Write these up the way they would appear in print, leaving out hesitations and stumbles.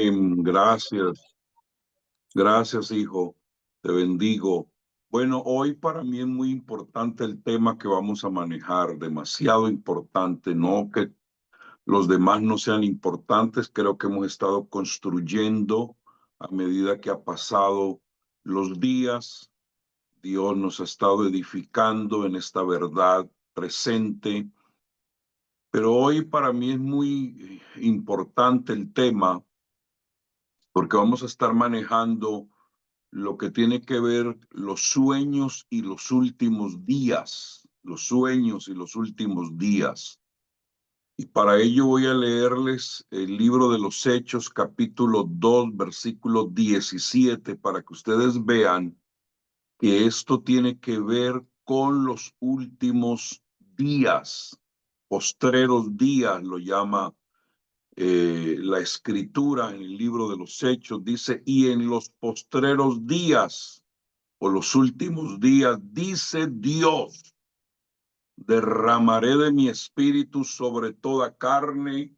Gracias, gracias, hijo. Te bendigo. Bueno, hoy para mí es muy importante el tema que vamos a manejar, demasiado importante, no que los demás no sean importantes, creo que hemos estado construyendo a medida que ha pasado los días. Dios nos ha estado edificando en esta verdad presente, pero hoy para mí es muy importante el tema porque vamos a estar manejando lo que tiene que ver los sueños y los últimos días, los sueños y los últimos días. Y para ello voy a leerles el libro de los Hechos, capítulo 2, versículo 17, para que ustedes vean que esto tiene que ver con los últimos días, postreros días, lo llama la escritura en el libro de los Hechos. Dice, y en los postreros días o los últimos días, dice Dios, derramaré de mi espíritu sobre toda carne,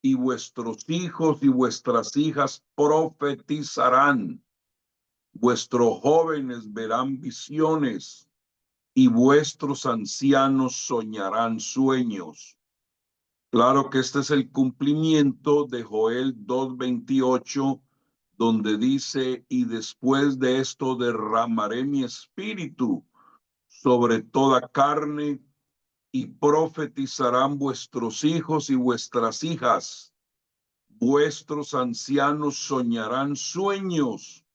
y vuestros hijos y vuestras hijas profetizarán, vuestros jóvenes verán visiones, y vuestros ancianos soñarán sueños. Claro que este es el cumplimiento de Joel 2:28, donde dice, y después de esto derramaré mi espíritu sobre toda carne, y profetizarán vuestros hijos y vuestras hijas, vuestros ancianos soñarán sueños,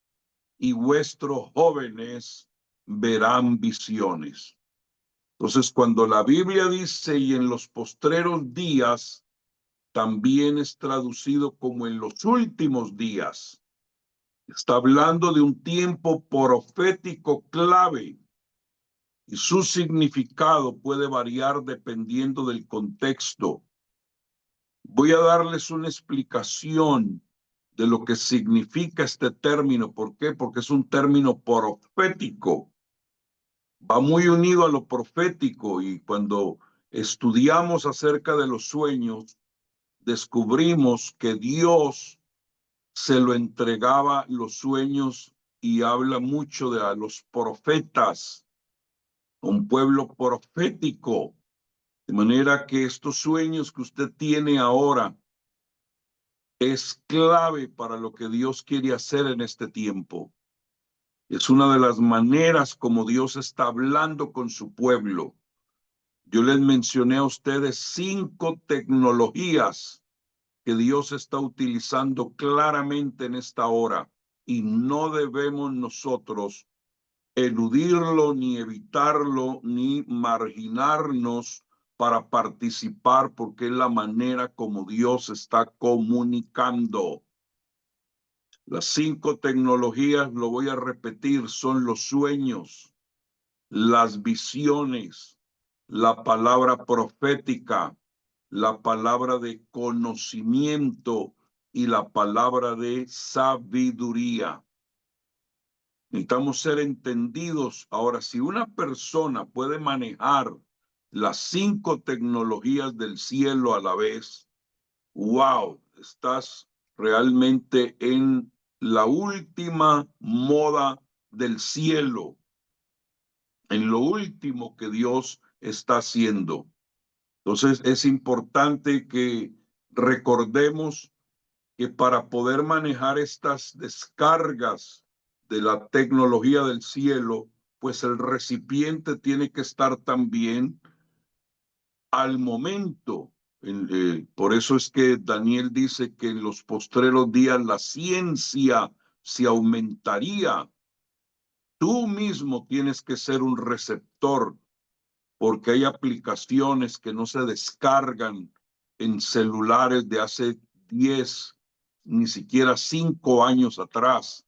y vuestros jóvenes verán visiones. Entonces, cuando la Biblia dice, y en los postreros días, también es traducido como en los últimos días. Está hablando de un tiempo profético clave y su significado puede variar dependiendo del contexto. Voy a darles una explicación de lo que significa este término. ¿Por qué? Porque es un término profético. Va muy unido a lo profético, y cuando estudiamos acerca de los sueños, descubrimos que Dios se lo entregaba los sueños, y habla mucho de a los profetas, un pueblo profético. De manera que estos sueños que usted tiene ahora es clave para lo que Dios quiere hacer en este tiempo. Es una de las maneras como Dios está hablando con su pueblo. Yo les mencioné a ustedes 5 tecnologías que Dios está utilizando claramente en esta hora, y no debemos nosotros eludirlo, ni evitarlo, ni marginarnos para participar, porque es la manera como Dios está comunicando. Las 5 tecnologías, lo voy a repetir, son los sueños, las visiones, la palabra profética, la palabra de conocimiento y la palabra de sabiduría. Necesitamos ser entendidos. Ahora, si una persona puede manejar las 5 tecnologías del cielo a la vez, wow, estás realmente en la última moda del cielo, en lo último que Dios está haciendo. Entonces es importante que recordemos que para poder manejar estas descargas de la tecnología del cielo, pues el recipiente tiene que estar también al momento. Por eso es que Daniel dice que en los postreros días la ciencia se aumentaría. Tú mismo tienes que ser un receptor, porque hay aplicaciones que no se descargan en celulares de hace 10, ni siquiera 5 años atrás.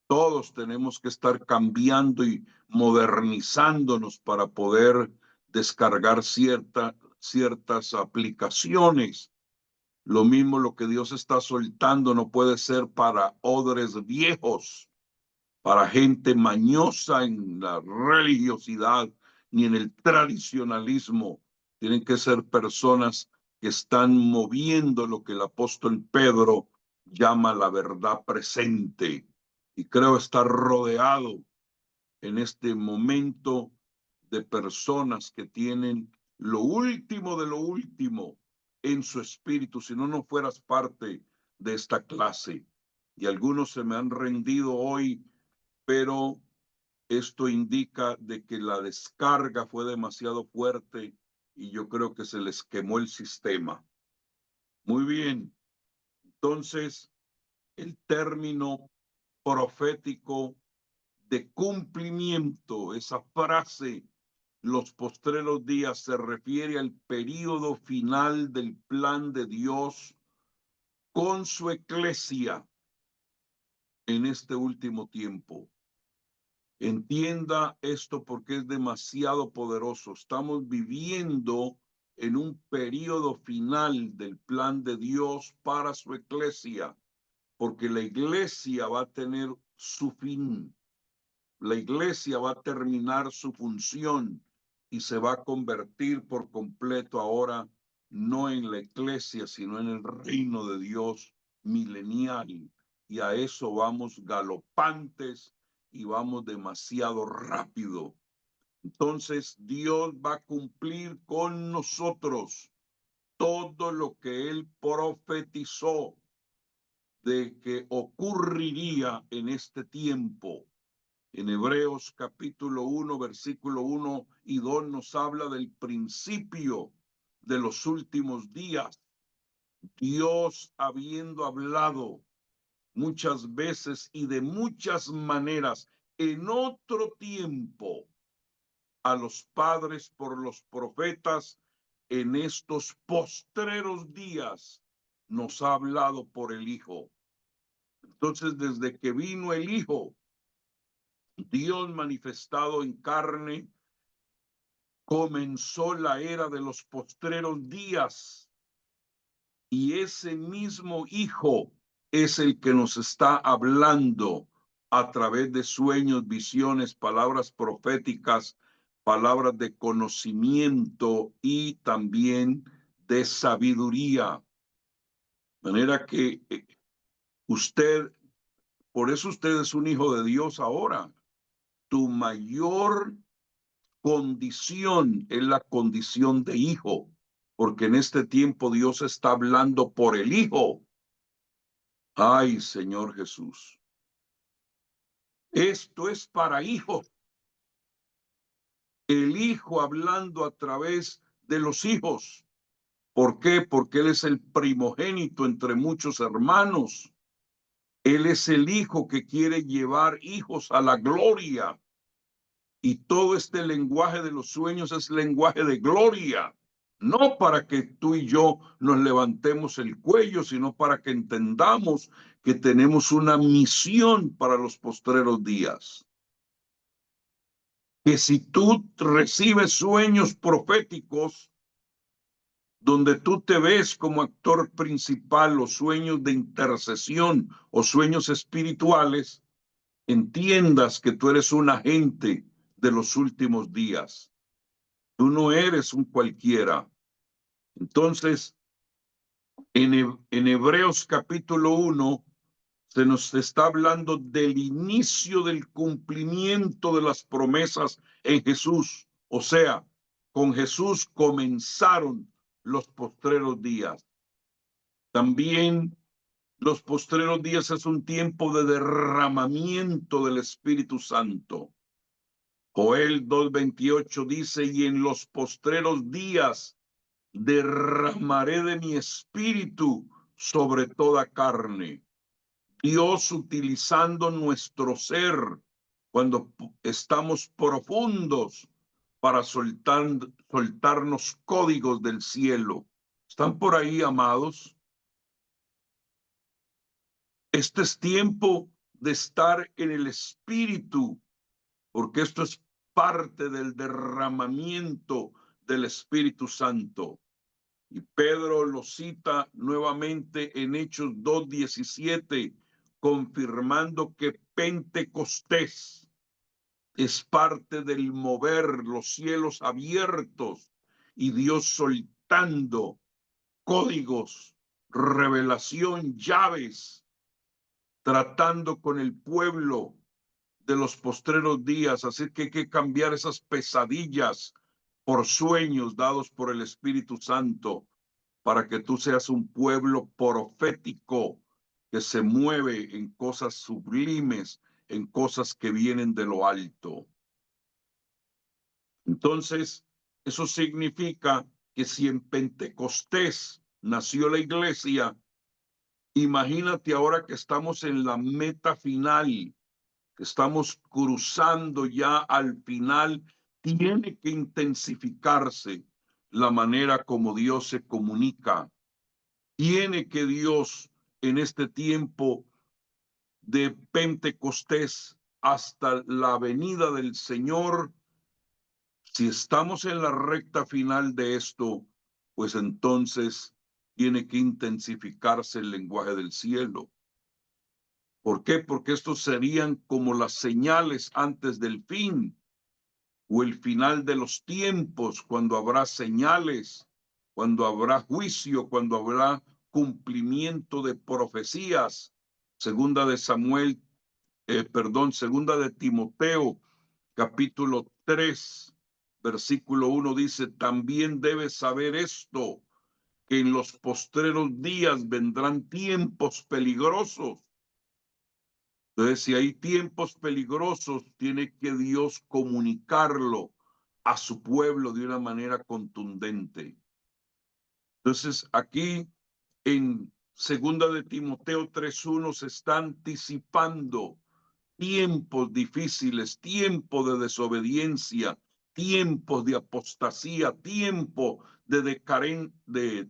Todos tenemos que estar cambiando y modernizándonos para poder descargar ciertas aplicaciones. Lo mismo, lo que Dios está soltando no puede ser para odres viejos, para gente mañosa en la religiosidad ni en el tradicionalismo. Tienen que ser personas que están moviendo lo que el apóstol Pedro llama la verdad presente. Y creo estar rodeado en este momento de personas que tienen lo último de lo último en su espíritu. Si no, no fueras parte de esta clase. Y algunos se me han rendido hoy, pero esto indica de que la descarga fue demasiado fuerte y yo creo que se les quemó el sistema. Muy bien. Entonces, el término profético de cumplimiento, esa frase, los postreros días, se refiere al período final del plan de Dios con su iglesia en este último tiempo. Entienda esto porque es demasiado poderoso. Estamos viviendo en un período final del plan de Dios para su iglesia, porque la iglesia va a tener su fin. La iglesia va a terminar su función y se va a convertir por completo ahora no en la iglesia, sino en el reino de Dios milenial. Y a eso vamos galopantes y vamos demasiado rápido. Entonces Dios va a cumplir con nosotros todo lo que Él profetizó de que ocurriría en este tiempo. En Hebreos capítulo 1, versículo 1 y 2 nos habla del principio de los últimos días. Dios habiendo hablado muchas veces y de muchas maneras en otro tiempo a los padres por los profetas, en estos postreros días nos ha hablado por el Hijo. Entonces, desde que vino el Hijo, Dios manifestado en carne, comenzó la era de los postreros días y ese mismo Hijo es el que nos está hablando a través de sueños, visiones, palabras proféticas, palabras de conocimiento y también de sabiduría. De manera que usted, por eso usted es un hijo de Dios ahora. Tu mayor condición es la condición de hijo, porque en este tiempo Dios está hablando por el Hijo. Ay, Señor Jesús. Esto es para hijos. El Hijo hablando a través de los hijos. ¿Por qué? Porque Él es el primogénito entre muchos hermanos. Él es el Hijo que quiere llevar hijos a la gloria. Y todo este lenguaje de los sueños es lenguaje de gloria. No para que tú y yo nos levantemos el cuello, sino para que entendamos que tenemos una misión para los postreros días. Que si tú recibes sueños proféticos, donde tú te ves como actor principal, o sueños de intercesión o sueños espirituales, entiendas que tú eres un agente de los últimos días. Tú no eres un cualquiera. Entonces, en Hebreos capítulo 1 se nos está hablando del inicio del cumplimiento de las promesas en Jesús. O sea, con Jesús comenzaron los postreros días. También los postreros días es un tiempo de derramamiento del Espíritu Santo. Joel 2:28 dice, y en los postreros días derramaré de mi espíritu sobre toda carne. Dios utilizando nuestro ser cuando estamos profundos para soltarnos códigos del cielo. ¿Están por ahí, amados? Este es tiempo de estar en el espíritu, porque esto es parte del derramamiento del Espíritu Santo. Y Pedro lo cita nuevamente en Hechos 2:17, confirmando que Pentecostés es parte del mover, los cielos abiertos y Dios soltando códigos, revelación, llaves tratando con el pueblo de los postreros días. Así que hay que cambiar esas pesadillas por sueños dados por el Espíritu Santo, para que tú seas un pueblo profético que se mueve en cosas sublimes, en cosas que vienen de lo alto. Entonces, eso significa que si en Pentecostés nació la iglesia, imagínate ahora que estamos en la meta final, que estamos cruzando ya al final, tiene que intensificarse la manera como Dios se comunica. Tiene que Dios en este tiempo de Pentecostés hasta la venida del Señor, si estamos en la recta final de esto, pues entonces tiene que intensificarse el lenguaje del cielo. ¿Por qué? Porque estos serían como las señales antes del fin o el final de los tiempos, cuando habrá señales, cuando habrá juicio, cuando habrá cumplimiento de profecías. Segunda de segunda de Timoteo, capítulo 3, versículo 1 dice: también debes saber esto, que en los postreros días vendrán tiempos peligrosos. Entonces, si hay tiempos peligrosos, tiene que Dios comunicarlo a su pueblo de una manera contundente. Entonces, aquí en segunda de Timoteo 3:1 se está anticipando tiempos difíciles, tiempos de desobediencia, tiempos de apostasía, tiempo de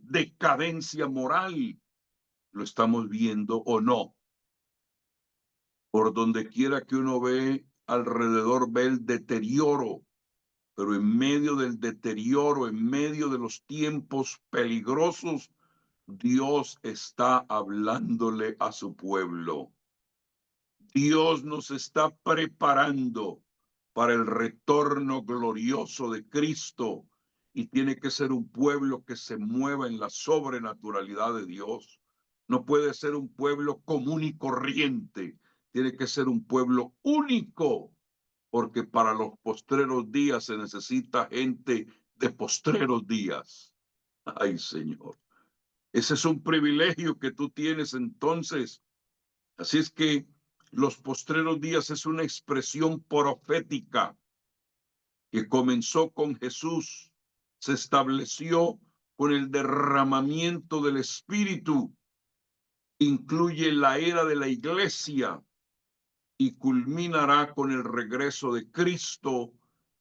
decadencia moral. ¿Lo estamos viendo o no? Por donde quiera que uno ve alrededor, ve el deterioro, pero en medio del deterioro, en medio de los tiempos peligrosos, Dios está hablándole a su pueblo. Dios nos está preparando para el retorno glorioso de Cristo, y tiene que ser un pueblo que se mueva en la sobrenaturalidad de Dios. No puede ser un pueblo común y corriente, tiene que ser un pueblo único, porque para los postreros días se necesita gente de postreros días. Ay, Señor. Ese es un privilegio que tú tienes entonces. Así es que los postreros días es una expresión profética que comenzó con Jesús, se estableció con el derramamiento del Espíritu, incluye la era de la iglesia y culminará con el regreso de Cristo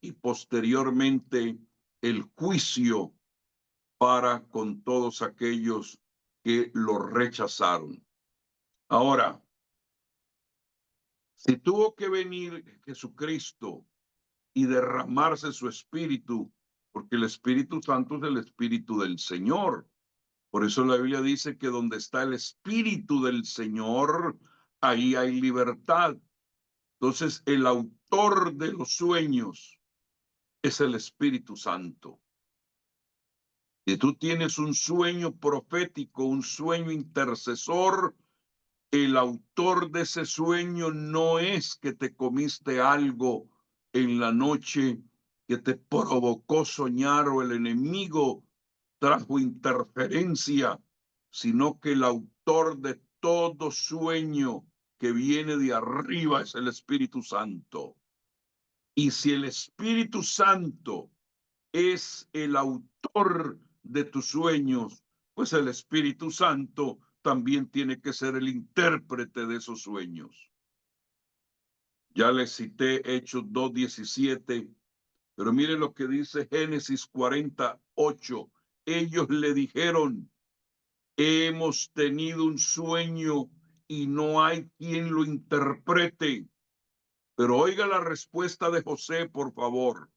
y posteriormente el juicio para con todos aquellos que lo rechazaron. Ahora, si tuvo que venir Jesucristo y derramarse su espíritu, porque el Espíritu Santo es el Espíritu del Señor. Por eso la Biblia dice que donde está el Espíritu del Señor, ahí hay libertad. Entonces, el autor de los sueños es el Espíritu Santo. Si tú tienes un sueño profético, un sueño intercesor, el autor de ese sueño no es que te comiste algo en la noche que te provocó soñar o el enemigo trajo interferencia, sino que el autor de todo sueño que viene de arriba es el Espíritu Santo. Y si el Espíritu Santo es el autor de tus sueños, pues el Espíritu Santo también tiene que ser el intérprete de esos sueños. Ya les cité Hechos 2:17, pero mire lo que dice Génesis 48. Ellos le dijeron: hemos tenido un sueño y no hay quien lo interprete. Pero oiga la respuesta de José, por favor.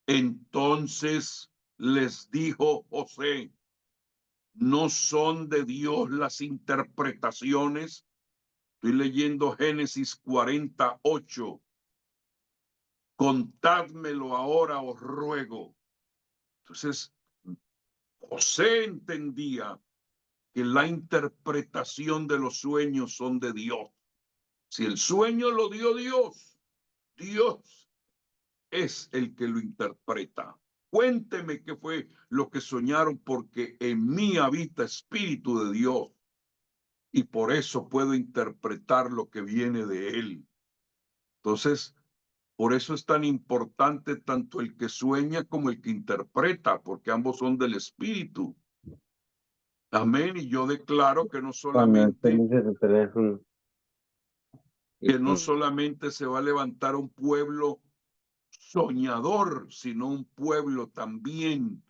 Entonces les dijo José: ¿no son de Dios las interpretaciones? Estoy leyendo Génesis 48. Contádmelo ahora, os ruego. Entonces, José entendía que la interpretación de los sueños son de Dios. Si el sueño lo dio Dios, Dios es el que lo interpreta. Cuénteme qué fue lo que soñaron, porque en mí habita Espíritu de Dios y por eso puedo interpretar lo que viene de Él. Entonces, por eso es tan importante tanto el que sueña como el que interpreta, porque ambos son del Espíritu. Amén. Y yo declaro que no Cuando es solamente, feliz de tu teléfono. se va a levantar un pueblo soñador, sino un pueblo también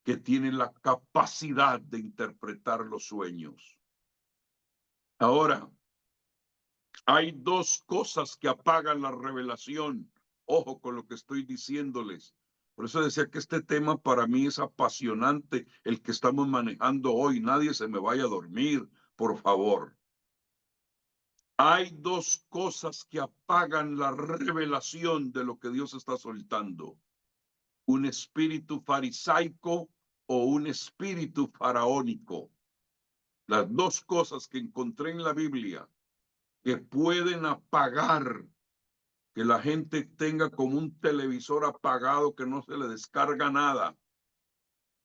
que tiene la capacidad de interpretar los sueños. Ahora, hay dos cosas que apagan la revelación. Ojo con lo que estoy diciéndoles. Por eso decía que este tema para mí es apasionante, el que estamos manejando hoy. Nadie se me vaya a dormir, por favor. Hay dos cosas que apagan la revelación de lo que Dios está soltando: un espíritu farisaico o un espíritu faraónico. Las dos cosas que encontré en la Biblia que pueden apagar, que la gente tenga como un televisor apagado, que no se le descarga nada,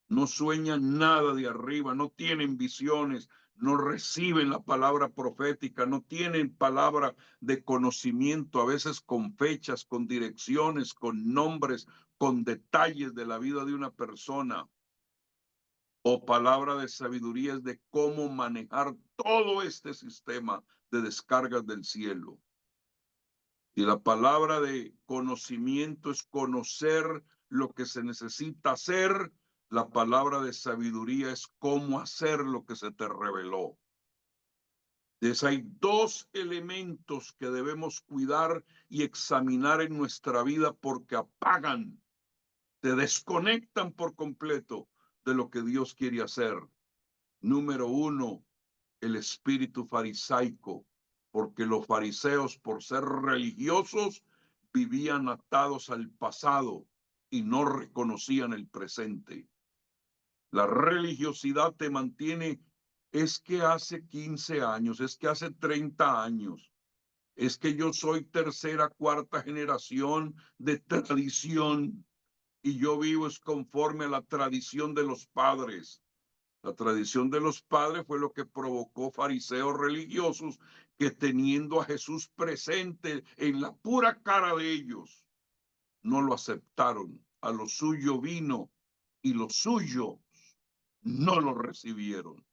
no sueñan nada de arriba, no tienen visiones, no reciben la palabra profética, no tienen palabra de conocimiento, a veces con fechas, con direcciones, con nombres, con detalles de la vida de una persona, o palabra de sabiduría de cómo manejar todo este sistema de descargas del cielo. Y la palabra de conocimiento es conocer lo que se necesita hacer. La palabra de sabiduría es cómo hacer lo que se te reveló. Entonces hay dos elementos que debemos cuidar y examinar en nuestra vida, porque apagan, te desconectan por completo de lo que Dios quiere hacer. Número uno, el espíritu farisaico, porque los fariseos, por ser religiosos, vivían atados al pasado y no reconocían el presente. La religiosidad te mantiene, es que hace 15 años, es que hace 30 años, es que yo soy tercera, cuarta generación de tradición y yo vivo es conforme a la tradición de los padres. La tradición de los padres fue lo que provocó fariseos religiosos que, teniendo a Jesús presente en la pura cara de ellos, no lo aceptaron. A lo suyo vino y los suyos no lo recibieron.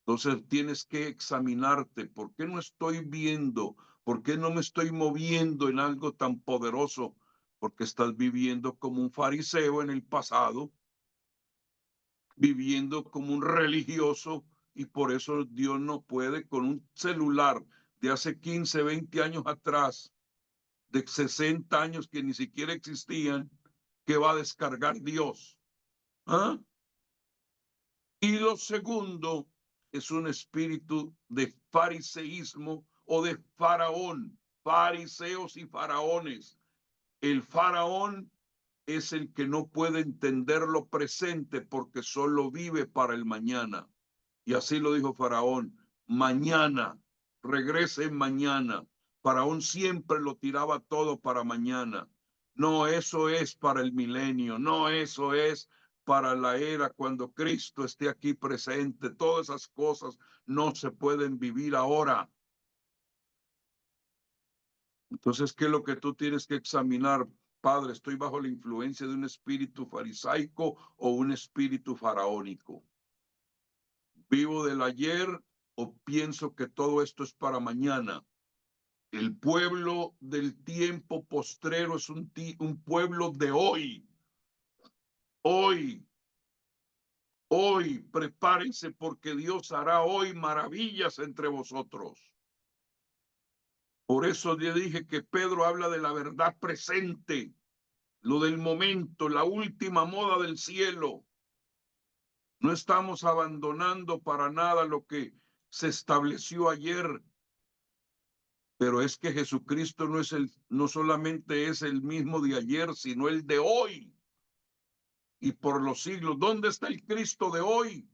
Entonces tienes que examinarte. ¿Por qué no estoy viendo? ¿Por qué no me estoy moviendo en algo tan poderoso? Porque estás viviendo como un fariseo en el pasado, viviendo como un religioso, y por eso Dios no puede con un celular de hace 15, 20 años atrás, de 60 años que ni siquiera existían, que va a descargar Dios. ¿Ah? Y lo segundo es un espíritu de fariseísmo o de faraón, fariseos y faraones. El faraón es el que no puede entender lo presente porque solo vive para el mañana. Y así lo dijo Faraón: mañana, regresen mañana. Faraón siempre lo tiraba todo para mañana. No, eso es para el milenio. No, eso es para la era cuando Cristo esté aquí presente. Todas esas cosas no se pueden vivir ahora. Entonces, ¿qué es lo que tú tienes que examinar? Padre, ¿estoy bajo la influencia de un espíritu farisaico o un espíritu faraónico? ¿Vivo del ayer o pienso que todo esto es para mañana? El pueblo del tiempo postrero es un pueblo de hoy. Hoy, hoy, prepárense porque Dios hará hoy maravillas entre vosotros. Por eso le dije que Pedro habla de la verdad presente, lo del momento, la última moda del cielo. No estamos abandonando para nada lo que se estableció ayer, pero es que Jesucristo no solamente es el mismo de ayer, sino el de hoy y por los siglos. ¿Dónde está el Cristo de hoy?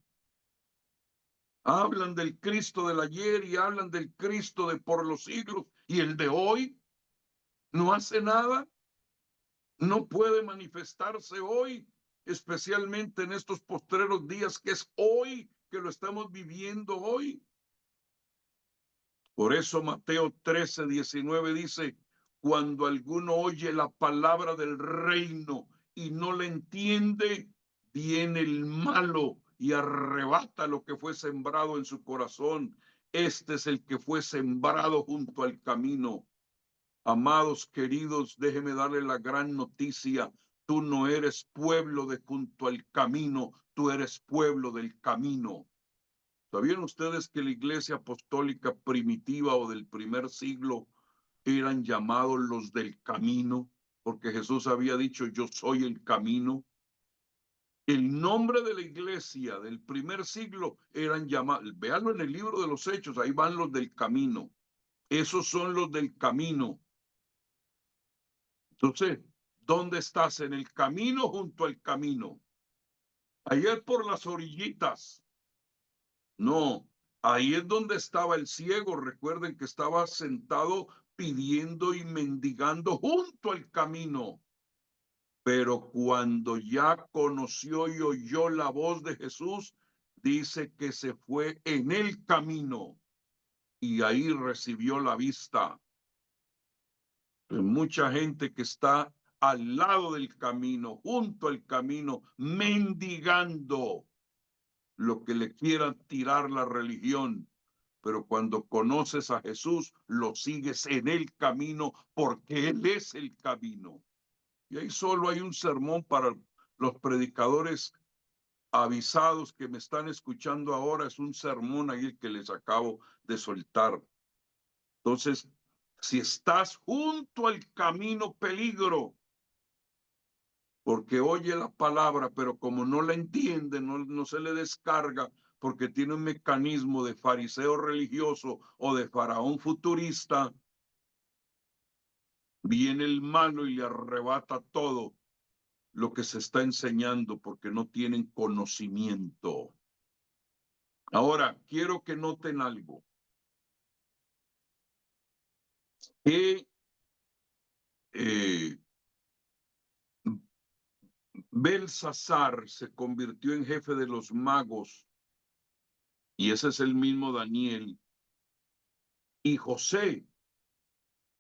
Hablan del Cristo del ayer y hablan del Cristo de por los siglos, y el de hoy no hace nada, no puede manifestarse hoy, especialmente en estos postreros días, que es hoy, que lo estamos viviendo hoy. Por eso Mateo 13:19 dice: cuando alguno oye la palabra del reino y no la entiende, viene el malo y arrebata lo que fue sembrado en su corazón. Este es el que fue sembrado junto al camino. Amados queridos, déjeme darle la gran noticia. Tú no eres pueblo de junto al camino, tú eres pueblo del camino. ¿Sabían ustedes que la iglesia apostólica primitiva o del primer siglo eran llamados los del camino? Porque Jesús había dicho: yo soy el camino. El nombre de la iglesia del primer siglo eran llamados, véanlo en el libro de los Hechos, ahí van los del camino. Esos son los del camino. Entonces, ¿dónde estás? En el camino, junto al camino. Ayer por las orillitas. No, ahí es donde estaba el ciego. Recuerden que estaba sentado pidiendo y mendigando junto al camino. Pero cuando ya conoció y oyó la voz de Jesús, dice que se fue en el camino y ahí recibió la vista. Mucha gente que está al lado del camino, junto al camino, mendigando lo que le quiera tirar la religión. Pero cuando conoces a Jesús, lo sigues en el camino, porque Él es el camino. Y ahí solo hay un sermón para los predicadores avisados que me están escuchando ahora. Es un sermón ahí el que les acabo de soltar. Entonces, si estás junto al camino, peligro, porque oye la palabra, pero como no la entiende, no se le descarga, porque tiene un mecanismo de fariseo religioso o de faraón futurista, viene el malo y le arrebata todo lo que se está enseñando, porque no tienen conocimiento. Ahora, quiero que noten algo. Que Belsasar se convirtió en jefe de los magos, y ese es el mismo Daniel, y José,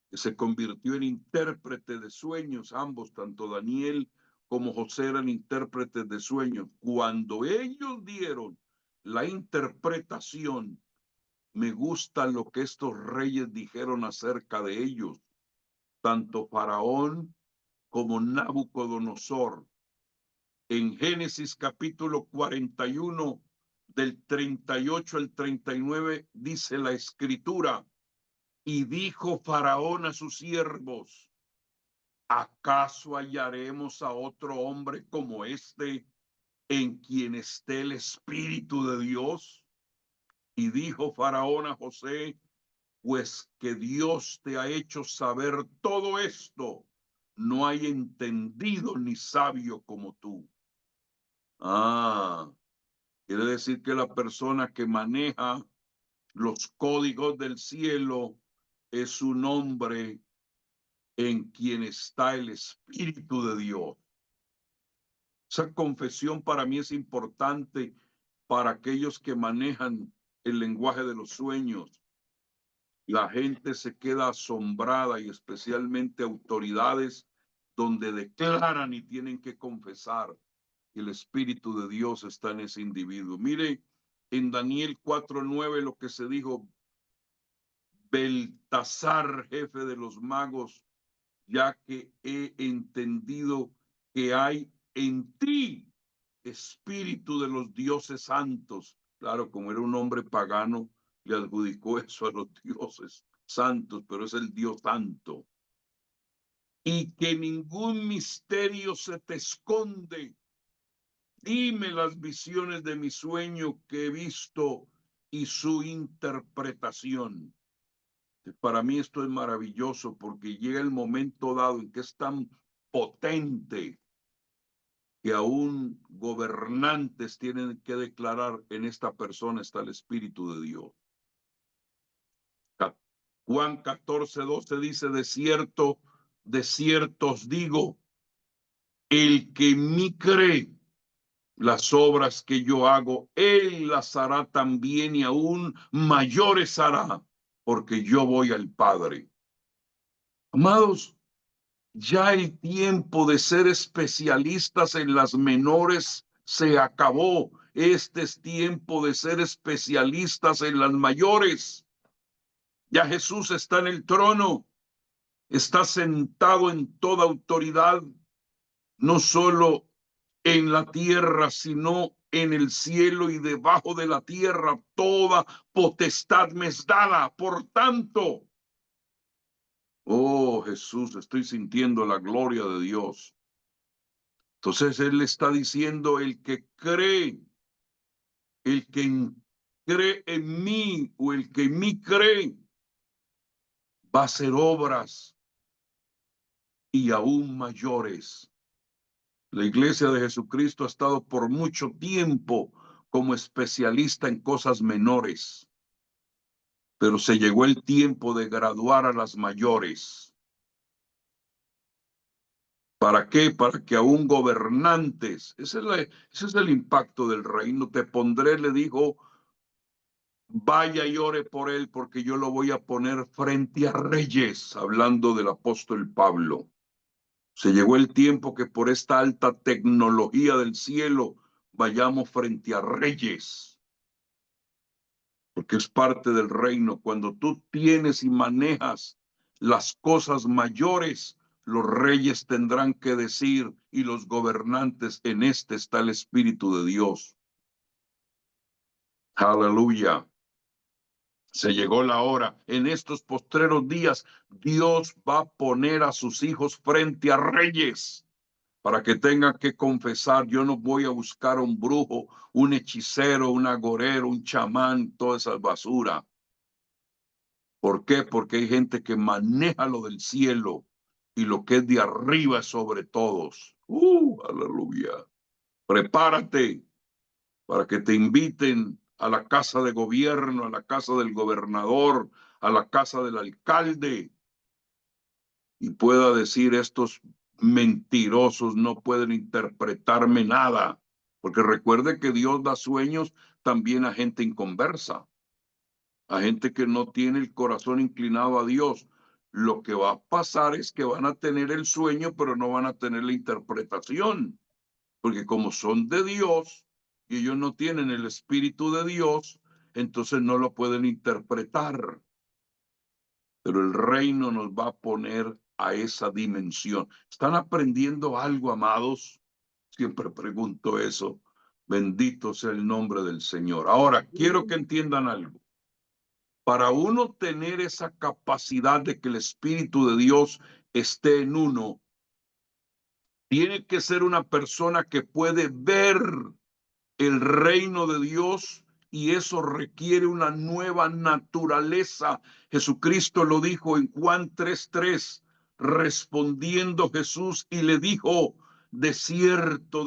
que se convirtió en intérprete de sueños. Ambos, tanto Daniel como José, eran intérpretes de sueños. Cuando ellos dieron la interpretación, me gusta lo que estos reyes dijeron acerca de ellos, tanto Faraón como Nabucodonosor. En Génesis capítulo 41, del 38 al 39, dice la escritura: y dijo Faraón a sus siervos: ¿acaso hallaremos a otro hombre como este, en quien esté el Espíritu de Dios? Y dijo Faraón a José: pues que Dios te ha hecho saber todo esto, no hay entendido ni sabio como tú. Quiere decir que la persona que maneja los códigos del cielo es un hombre en quien está el Espíritu de Dios. Esa confesión para mí es importante para aquellos que manejan el lenguaje de los sueños. La gente se queda asombrada, y especialmente autoridades, donde declaran y tienen que confesar que el Espíritu de Dios está en ese individuo. Mire, en Daniel 4:9 lo que se dijo: Beltasar, jefe de los magos, ya que he entendido que hay en ti espíritu de los dioses santos. Claro, como era un hombre pagano, le adjudicó eso a los dioses santos, pero es el Dios santo. Y que ningún misterio se te esconde. Dime las visiones de mi sueño que he visto y su interpretación. Para mí esto es maravilloso, porque llega el momento dado en que es tan potente que aún gobernantes tienen que declarar: en esta persona está el Espíritu de Dios. Juan 14:12 dice: de cierto os digo, el que en mí cree, las obras que yo hago, él las hará también, y aún mayores hará, porque yo voy al Padre. Amados, ya el tiempo de ser especialistas en las menores se acabó. Este es tiempo de ser especialistas en las mayores. Ya Jesús está en el trono, está sentado en toda autoridad, no solo en la tierra, sino en el cielo y debajo de la tierra. Toda potestad me es dada. Por tanto, oh Jesús, estoy sintiendo la gloria de Dios. Entonces Él está diciendo: el que cree en mí, o el que en mí cree, va a hacer obras y aún mayores. La Iglesia de Jesucristo ha estado por mucho tiempo como especialista en cosas menores, pero se llegó el tiempo de graduar a las mayores. ¿Para qué? Para que aún gobernantes, ese es el impacto del reino. Te pondré, le dijo, vaya y ore por él, porque yo lo voy a poner frente a reyes, hablando del apóstol Pablo. Se llegó el tiempo que por esta alta tecnología del cielo vayamos frente a reyes, porque es parte del reino. Cuando tú tienes y manejas las cosas mayores, los reyes tendrán que decir, y los gobernantes: en este está el Espíritu de Dios. Aleluya. Se llegó la hora. En estos postreros días, Dios va a poner a sus hijos frente a reyes, para que tengan que confesar: yo no voy a buscar un brujo, un hechicero, un agorero, un chamán, toda esa basura. ¿Por qué? Porque hay gente que maneja lo del cielo, y lo que es de arriba es sobre todos. Aleluya. Prepárate para que te inviten a la casa de gobierno, a la casa del gobernador, a la casa del alcalde, y pueda decir: estos mentirosos no pueden interpretarme nada. Porque recuerde que Dios da sueños también a gente inconversa, a gente que no tiene el corazón inclinado a Dios. Lo que va a pasar es que van a tener el sueño, pero no van a tener la interpretación, porque como son de Dios y ellos no tienen el Espíritu de Dios, entonces no lo pueden interpretar. Pero el reino nos va a poner a esa dimensión. ¿Están aprendiendo algo, amados? Siempre pregunto eso. Bendito sea el nombre del Señor. Ahora, quiero que entiendan algo. Para uno tener esa capacidad de que el Espíritu de Dios esté en uno, tiene que ser una persona que puede ver el reino de Dios, y eso requiere una nueva naturaleza. Jesucristo lo dijo en Juan 3:3. Respondiendo Jesús y le dijo: de cierto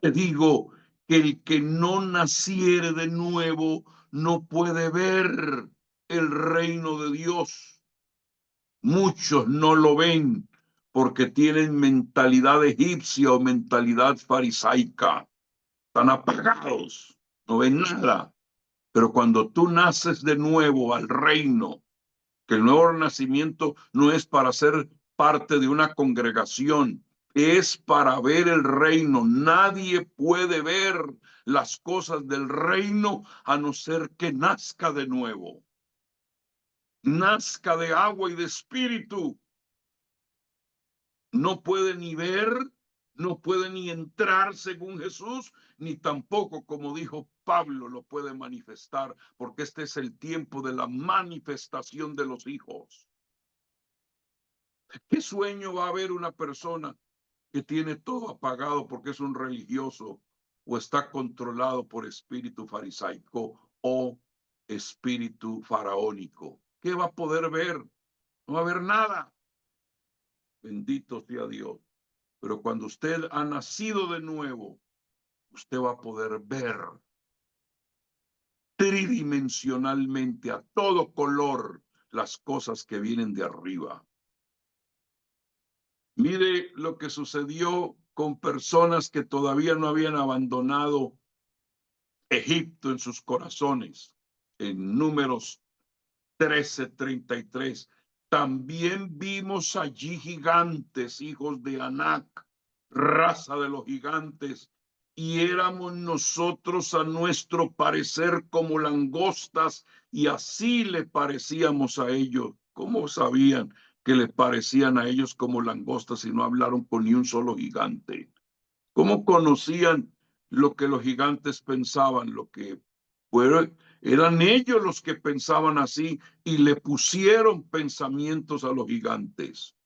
te digo, que el que no naciere de nuevo no puede ver el reino de Dios. Muchos no lo ven porque tienen mentalidad egipcia o mentalidad farisaica. Están apagados, no ven nada. Pero cuando tú naces de nuevo al reino, que el nuevo nacimiento no es para ser parte de una congregación, es para ver el reino. Nadie puede ver las cosas del reino a no ser que nazca de nuevo, nazca de agua y de espíritu. No puede ni ver, no puede ni entrar según Jesús, ni tampoco, como dijo Pablo, lo puede manifestar, porque este es el tiempo de la manifestación de los hijos. ¿Qué sueño va a haber una persona que tiene todo apagado porque es un religioso, o está controlado por espíritu farisaico o espíritu faraónico? ¿Qué va a poder ver? No va a ver nada. Bendito sea Dios. Pero cuando usted ha nacido de nuevo, usted va a poder ver tridimensionalmente, a todo color, las cosas que vienen de arriba. Mire lo que sucedió con personas que todavía no habían abandonado Egipto en sus corazones. En Números 13:33. También vimos allí gigantes, hijos de Anac, raza de los gigantes, y éramos nosotros a nuestro parecer como langostas, y así le parecíamos a ellos. ¿Cómo sabían que le parecían a ellos como langostas si no hablaron con ni un solo gigante? ¿Cómo conocían lo que los gigantes pensaban? Eran ellos los que pensaban así y le pusieron pensamientos a los gigantes.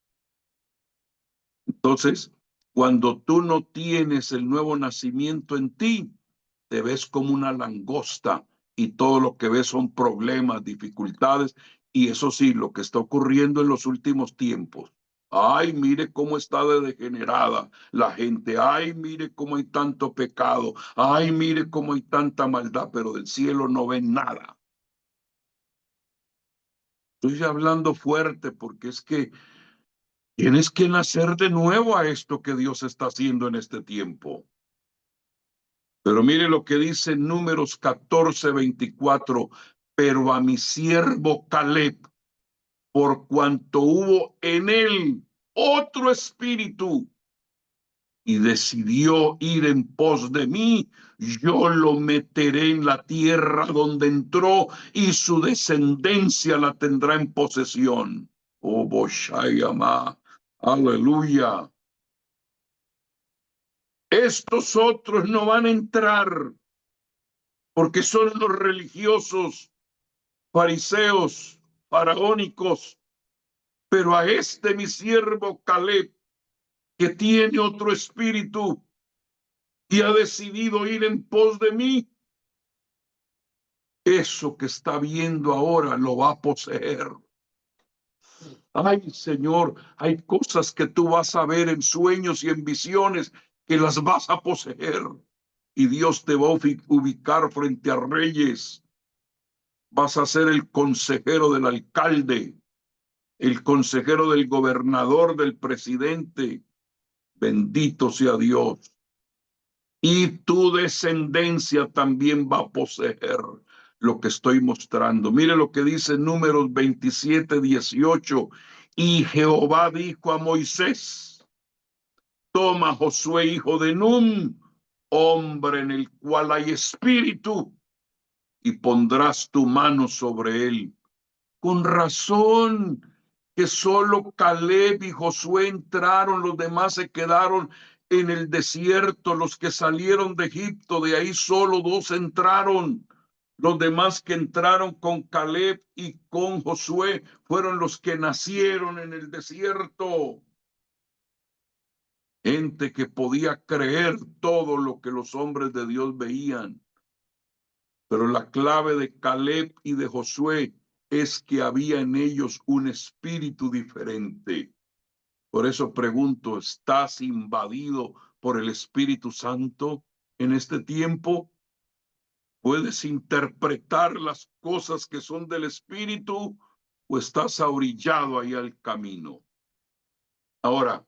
Entonces, cuando tú no tienes el nuevo nacimiento en ti, te ves como una langosta y todo lo que ves son problemas, dificultades, y eso sí, lo que está ocurriendo en los últimos tiempos. Ay, mire cómo está de degenerada la gente. Ay, mire cómo hay tanto pecado. Ay, mire cómo hay tanta maldad, pero del cielo no ven nada. Estoy hablando fuerte porque es que tienes que nacer de nuevo a esto que Dios está haciendo en este tiempo. Pero mire lo que dice Números 14:24. Pero a mi siervo Caleb, por cuanto hubo en él otro espíritu y decidió ir en pos de mí, yo lo meteré en la tierra donde entró y su descendencia la tendrá en posesión. Oh, Boshayama, aleluya. Estos otros no van a entrar porque son los religiosos, fariseos, faraónicos, pero a este mi siervo Caleb, que tiene otro espíritu y ha decidido ir en pos de mí, eso que está viendo ahora lo va a poseer. Ay, Señor, hay cosas que tú vas a ver en sueños y en visiones que las vas a poseer. Y Dios te va a ubicar frente a reyes. Vas a ser el consejero del alcalde, el consejero del gobernador, del presidente. Bendito sea Dios. Y tu descendencia también va a poseer lo que estoy mostrando. Mire lo que dice Números 27:18. Y Jehová dijo a Moisés: toma, Josué, hijo de Nun, hombre en el cual hay espíritu, y pondrás tu mano sobre él. Con razón que solo Caleb y Josué entraron, los demás se quedaron en el desierto. Los que salieron de Egipto, de ahí solo 2 entraron. Los demás que entraron con Caleb y con Josué fueron los que nacieron en el desierto. Gente que podía creer todo lo que los hombres de Dios veían. Pero la clave de Caleb y de Josué es que había en ellos un espíritu diferente. Por eso pregunto, ¿estás invadido por el Espíritu Santo en este tiempo? ¿Puedes interpretar las cosas que son del Espíritu o estás ahorillado ahí al camino? Ahora,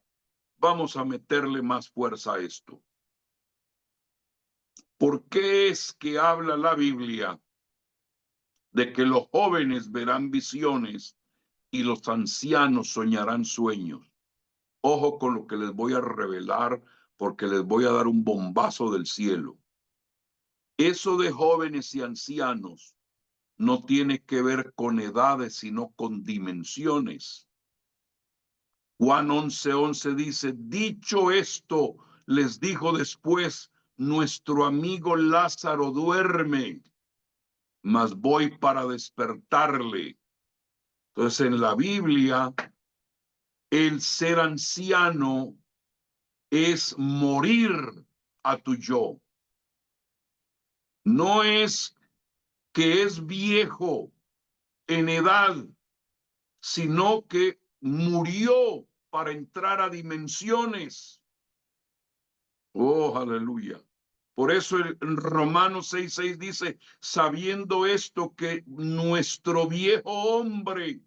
vamos a meterle más fuerza a esto. ¿Por qué es que habla la Biblia de que los jóvenes verán visiones y los ancianos soñarán sueños? Ojo con lo que les voy a revelar, porque les voy a dar un bombazo del cielo. Eso de jóvenes y ancianos no tiene que ver con edades, sino con dimensiones. Juan 11:11 dice: dicho esto, les dijo después: nuestro amigo Lázaro duerme, mas voy para despertarle. Entonces, en la Biblia, el ser anciano es morir a tu yo. No es que es viejo en edad, sino que murió para entrar a dimensiones. Oh, aleluya. Por eso en Romanos 6:6 dice, sabiendo esto que nuestro viejo hombre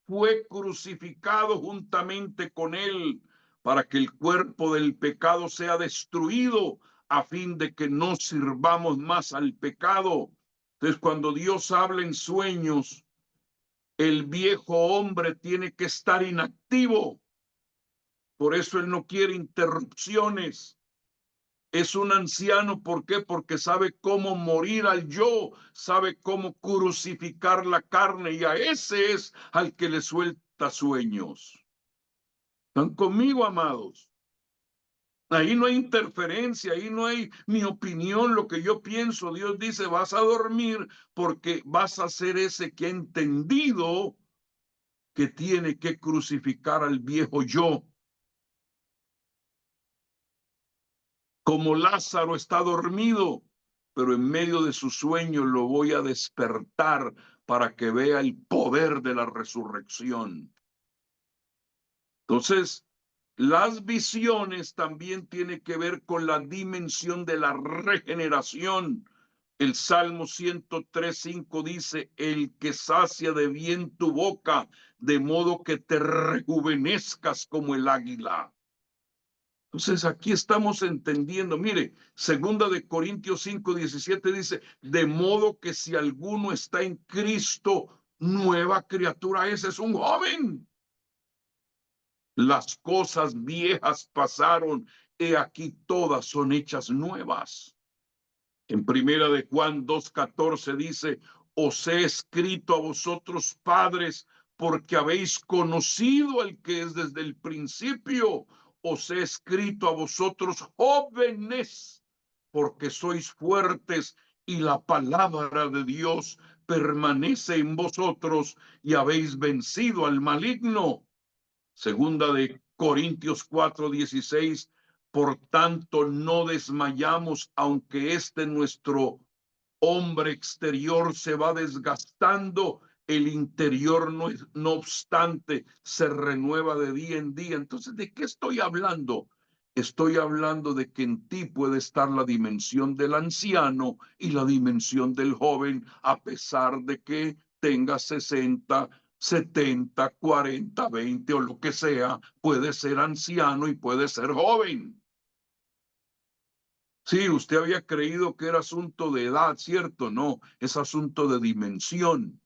fue crucificado juntamente con él para que el cuerpo del pecado sea destruido a fin de que no sirvamos más al pecado. Entonces, cuando Dios habla en sueños, el viejo hombre tiene que estar inactivo. Por eso él no quiere interrupciones. Es un anciano, ¿por qué? Porque sabe cómo morir al yo, sabe cómo crucificar la carne, y a ese es al que le suelta sueños. ¿Están conmigo, amados? Ahí no hay interferencia, ahí no hay mi opinión, lo que yo pienso. Dios dice, vas a dormir porque vas a ser ese que ha entendido que tiene que crucificar al viejo yo. Como Lázaro está dormido, pero en medio de su sueño lo voy a despertar para que vea el poder de la resurrección. Entonces, las visiones también tienen que ver con la dimensión de la regeneración. El Salmo 103:5 dice, el que sacia de bien tu boca, de modo que te rejuvenezcas como el águila. Entonces aquí estamos entendiendo, mire, segunda de Corintios 5:17 dice, de modo que si alguno está en Cristo, nueva criatura es un joven. Las cosas viejas pasaron, he aquí todas son hechas nuevas. En primera de Juan 2:14 dice, os he escrito a vosotros padres, porque habéis conocido al que es desde el principio. Os he escrito a vosotros jóvenes, porque sois fuertes y la palabra de Dios permanece en vosotros y habéis vencido al maligno. Segunda de Corintios 4:16, por tanto no desmayamos, aunque nuestro hombre exterior se va desgastando, el interior no obstante se renueva de día en día. Entonces, ¿de qué estoy hablando? Estoy hablando de que en ti puede estar la dimensión del anciano y la dimensión del joven, a pesar de que tenga 60, 70, 40, 20 o lo que sea, puede ser anciano y puede ser joven. Sí, usted había creído que era asunto de edad, ¿cierto? No, es asunto de dimensión.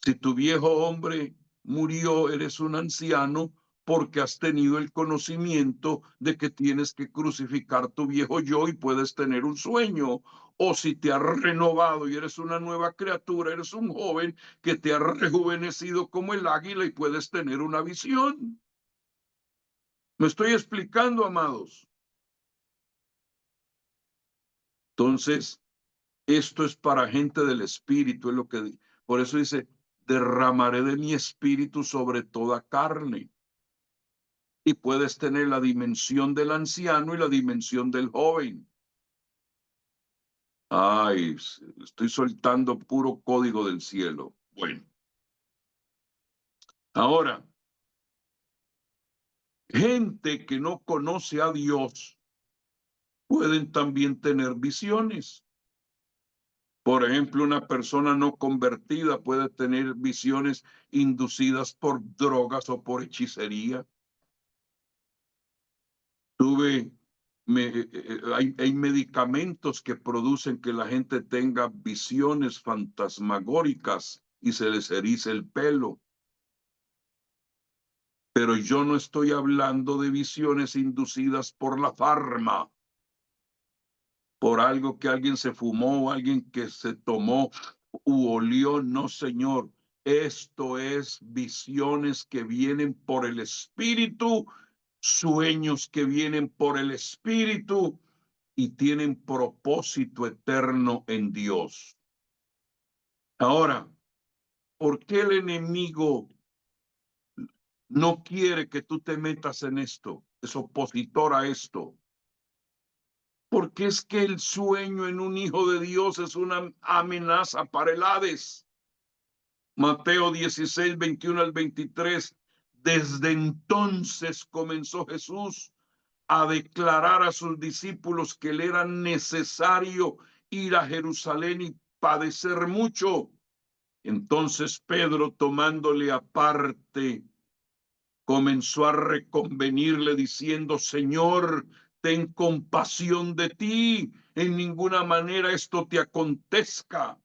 Si tu viejo hombre murió, eres un anciano porque has tenido el conocimiento de que tienes que crucificar tu viejo yo y puedes tener un sueño. O si te has renovado y eres una nueva criatura, eres un joven que te ha rejuvenecido como el águila y puedes tener una visión. ¿Me estoy explicando, amados? Entonces, esto es para gente del espíritu, es lo que, por eso dice, derramaré de mi espíritu sobre toda carne. Y puedes tener la dimensión del anciano y la dimensión del joven. Ay, estoy soltando puro código del cielo. Bueno, ahora, gente que no conoce a Dios pueden también tener visiones. Por ejemplo, una persona no convertida puede tener visiones inducidas por drogas o por hechicería. Hay medicamentos que producen que la gente tenga visiones fantasmagóricas y se les erice el pelo. Pero yo no estoy hablando de visiones inducidas por la farma, por algo que alguien se fumó, alguien que se tomó u olió. No, señor. Esto es visiones que vienen por el Espíritu, sueños que vienen por el Espíritu y tienen propósito eterno en Dios. Ahora, ¿por qué el enemigo no quiere que tú te metas en esto? Es opositor a esto. Porque es que el sueño en un hijo de Dios es una amenaza para el Hades. Mateo 16:21 al 23. Desde entonces comenzó Jesús a declarar a sus discípulos que le era necesario ir a Jerusalén y padecer mucho. Entonces Pedro, tomándole aparte, comenzó a reconvenirle diciendo: Señor, ten compasión de ti, en ninguna manera esto te acontezca.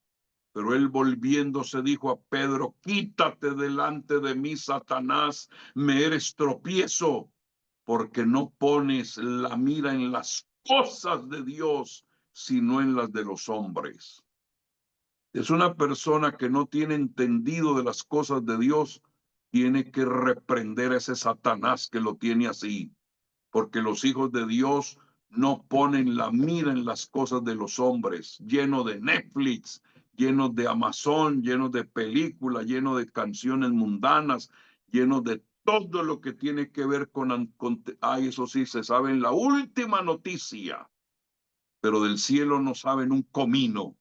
Pero él, volviéndose, dijo a Pedro: quítate delante de mí, Satanás, me eres tropiezo, porque no pones la mira en las cosas de Dios, sino en las de los hombres. Es una persona que no tiene entendido de las cosas de Dios, tiene que reprender a ese Satanás que lo tiene así, porque los hijos de Dios no ponen la mira en las cosas de los hombres, lleno de Netflix, llenos de Amazon, llenos de películas, llenos de canciones mundanas, llenos de todo lo que tiene que ver con eso sí, se saben la última noticia, pero del cielo no saben un comino.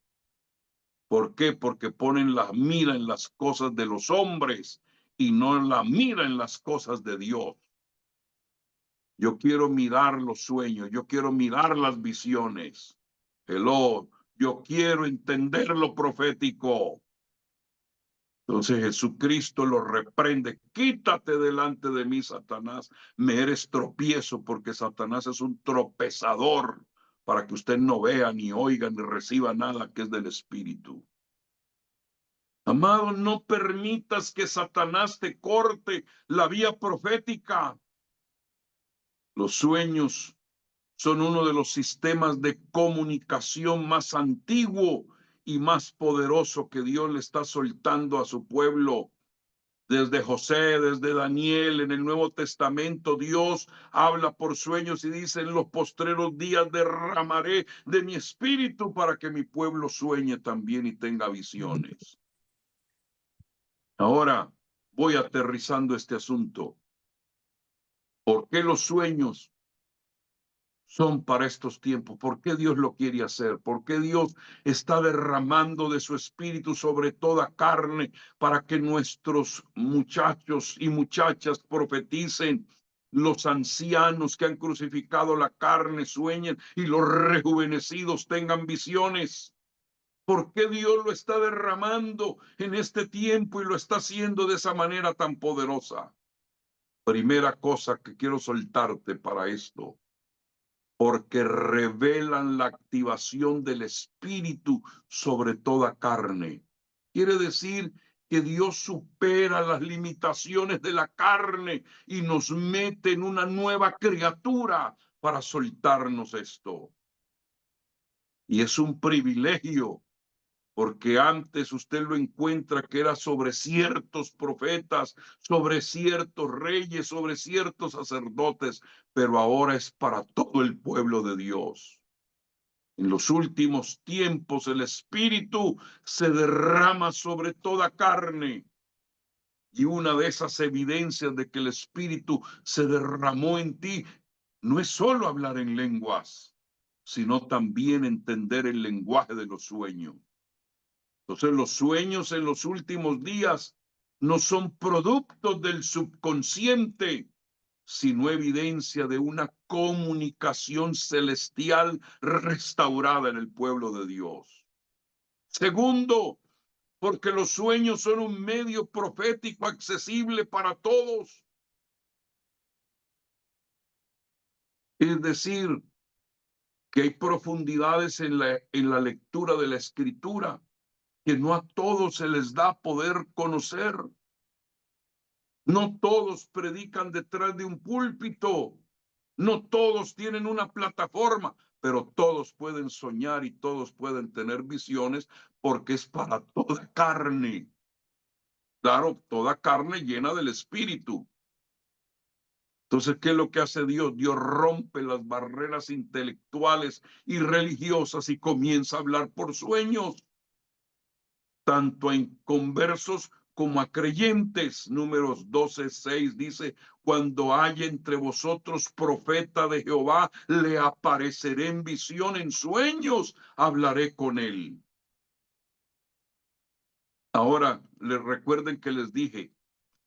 ¿Por qué? Porque ponen la mira en las cosas de los hombres y no la mira en las cosas de Dios. Yo quiero mirar los sueños, yo quiero mirar las visiones. Hello, yo quiero entender lo profético. Entonces Jesucristo lo reprende: quítate delante de mí, Satanás, me eres tropiezo, porque Satanás es un tropezador para que usted no vea, ni oiga, ni reciba nada que es del Espíritu. Amado, no permitas que Satanás te corte la vía profética. Los sueños son uno de los sistemas de comunicación más antiguo y más poderoso que Dios le está soltando a su pueblo. Desde José, desde Daniel, en el Nuevo Testamento, Dios habla por sueños y dice: en los postreros días derramaré de mi espíritu para que mi pueblo sueñe también y tenga visiones. Ahora voy aterrizando este asunto. ¿Por qué los sueños son para estos tiempos? ¿Por qué Dios lo quiere hacer? ¿Por qué Dios está derramando de su espíritu sobre toda carne para que nuestros muchachos y muchachas profeticen? Los ancianos que han crucificado la carne sueñen y los rejuvenecidos tengan visiones. ¿Por qué Dios lo está derramando en este tiempo y lo está haciendo de esa manera tan poderosa? Primera cosa que quiero soltarte para esto: porque revelan la activación del espíritu sobre toda carne. Quiere decir que Dios supera las limitaciones de la carne y nos mete en una nueva criatura para soltarnos esto. Y es un privilegio, porque antes usted lo encuentra que era sobre ciertos profetas, sobre ciertos reyes, sobre ciertos sacerdotes, pero ahora es para todo el pueblo de Dios. En los últimos tiempos el Espíritu se derrama sobre toda carne, y una de esas evidencias de que el Espíritu se derramó en ti no es solo hablar en lenguas, sino también entender el lenguaje de los sueños. Entonces los sueños en los últimos días no son productos del subconsciente, sino evidencia de una comunicación celestial restaurada en el pueblo de Dios. Segundo, porque los sueños son un medio profético accesible para todos. Es decir, que hay profundidades en la lectura de la Escritura que no a todos se les da poder conocer. No todos predican detrás de un púlpito, no todos tienen una plataforma, pero todos pueden soñar y todos pueden tener visiones, porque es para toda carne. Claro, toda carne llena del Espíritu. Entonces, ¿qué es lo que hace Dios? Dios rompe las barreras intelectuales y religiosas y comienza a hablar por sueños, tanto a inconversos como a creyentes. Números 12:6 dice: cuando haya entre vosotros profeta de Jehová, le apareceré en visión, en sueños, hablaré con él. Ahora, les recuerden que les dije